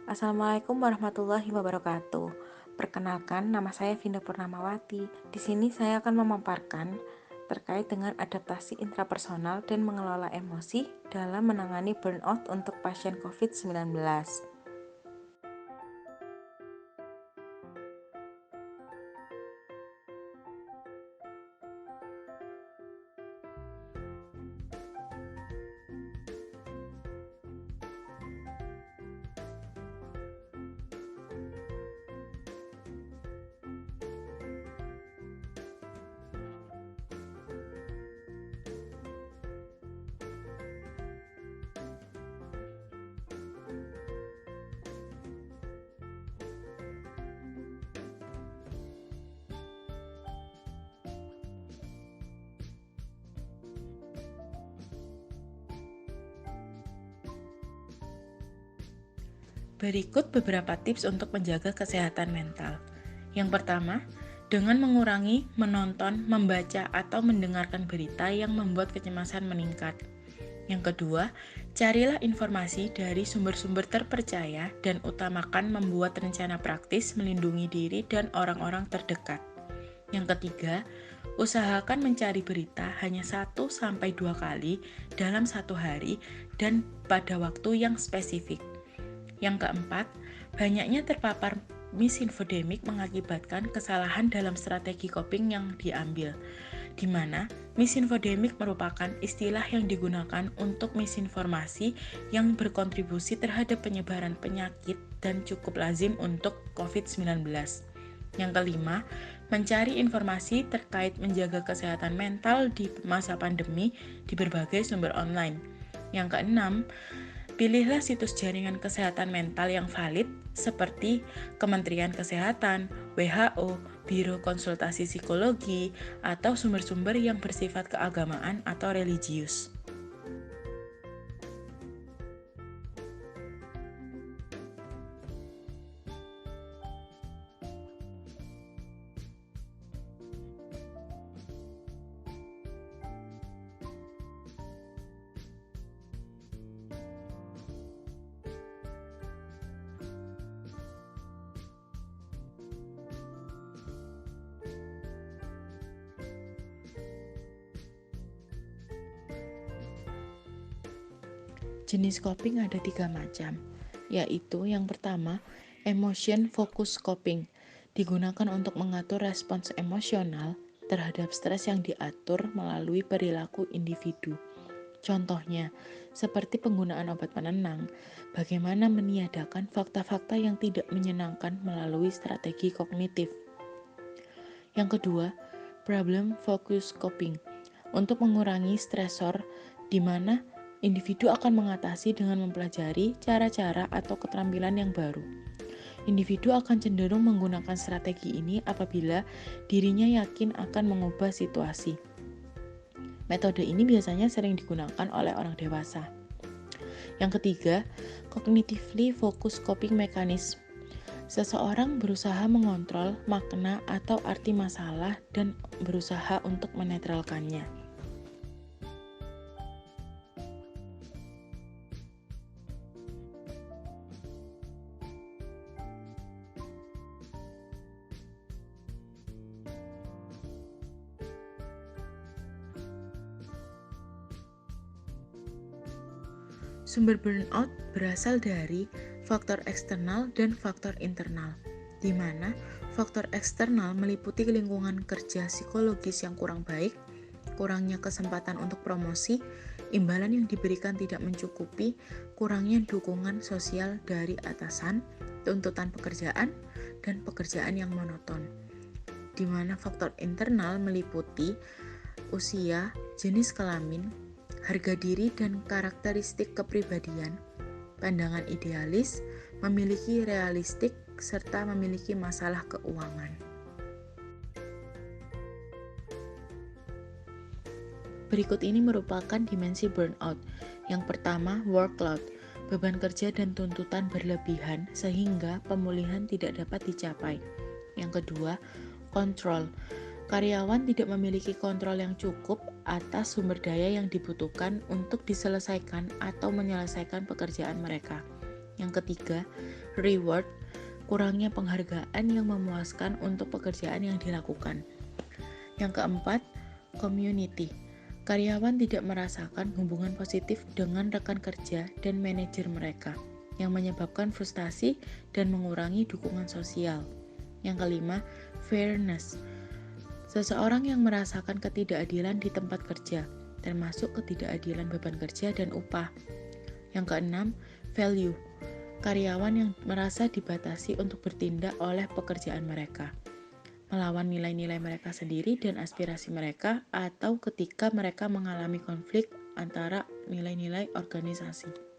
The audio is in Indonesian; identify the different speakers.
Speaker 1: Assalamualaikum warahmatullahi wabarakatuh. Perkenalkan, nama saya Vinda Purnamawati. Di sini saya akan memaparkan terkait dengan adaptasi intrapersonal dan mengelola emosi dalam menangani burnout untuk pasien COVID-19. Berikut beberapa tips untuk menjaga kesehatan mental. Yang pertama, dengan mengurangi menonton, membaca, atau mendengarkan berita yang membuat kecemasan meningkat. Yang kedua, carilah informasi dari sumber-sumber terpercaya dan utamakan membuat rencana praktis melindungi diri dan orang-orang terdekat. Yang ketiga, usahakan mencari berita hanya 1-2 kali dalam satu hari dan pada waktu yang spesifik. Yang keempat, banyaknya terpapar misinfodemik mengakibatkan kesalahan dalam strategi coping yang diambil, di mana misinfodemik merupakan istilah yang digunakan untuk misinformasi yang berkontribusi terhadap penyebaran penyakit dan cukup lazim untuk COVID-19. Yang kelima, mencari informasi terkait menjaga kesehatan mental di masa pandemi di berbagai sumber online. Yang keenam, pilihlah situs jaringan kesehatan mental yang valid seperti Kementerian Kesehatan, WHO, Biro Konsultasi Psikologi, atau sumber-sumber yang bersifat keagamaan atau religius. Jenis coping ada 3 macam, yaitu yang pertama, emotion focus coping, digunakan untuk mengatur respons emosional terhadap stres yang diatur melalui perilaku individu. Contohnya, seperti penggunaan obat penenang, bagaimana meniadakan fakta-fakta yang tidak menyenangkan melalui strategi kognitif. Yang kedua, problem focus coping, untuk mengurangi stresor di mana individu akan mengatasi dengan mempelajari cara-cara atau keterampilan yang baru. Individu akan cenderung menggunakan strategi ini apabila dirinya yakin akan mengubah situasi. Metode ini biasanya sering digunakan oleh orang dewasa. Yang ketiga, cognitively focused coping mechanism. Seseorang berusaha mengontrol makna atau arti masalah dan berusaha untuk menetralkannya. Sumber burnout berasal dari faktor eksternal dan faktor internal, di mana faktor eksternal meliputi lingkungan kerja psikologis yang kurang baik, kurangnya kesempatan untuk promosi, imbalan yang diberikan tidak mencukupi, kurangnya dukungan sosial dari atasan, tuntutan pekerjaan, dan pekerjaan yang monoton. Di mana faktor internal meliputi usia, jenis kelamin, harga diri dan karakteristik kepribadian, pandangan idealis, memiliki realistik, serta memiliki masalah keuangan. Berikut ini merupakan dimensi burnout. Yang pertama, workload, beban kerja dan tuntutan berlebihan sehingga pemulihan tidak dapat dicapai. Yang kedua, control, karyawan tidak memiliki kontrol yang cukup atas sumber daya yang dibutuhkan untuk diselesaikan atau menyelesaikan pekerjaan mereka. Yang ketiga, reward, kurangnya penghargaan yang memuaskan untuk pekerjaan yang dilakukan. Yang keempat, community. Karyawan tidak merasakan hubungan positif dengan rekan kerja dan manajer mereka, yang menyebabkan frustasi dan mengurangi dukungan sosial. Yang kelima, fairness. Seseorang yang merasakan ketidakadilan di tempat kerja, termasuk ketidakadilan beban kerja dan upah. Yang keenam, value. Karyawan yang merasa dibatasi untuk bertindak oleh pekerjaan mereka, melawan nilai-nilai mereka sendiri dan aspirasi mereka, atau ketika mereka mengalami konflik antara nilai-nilai organisasi.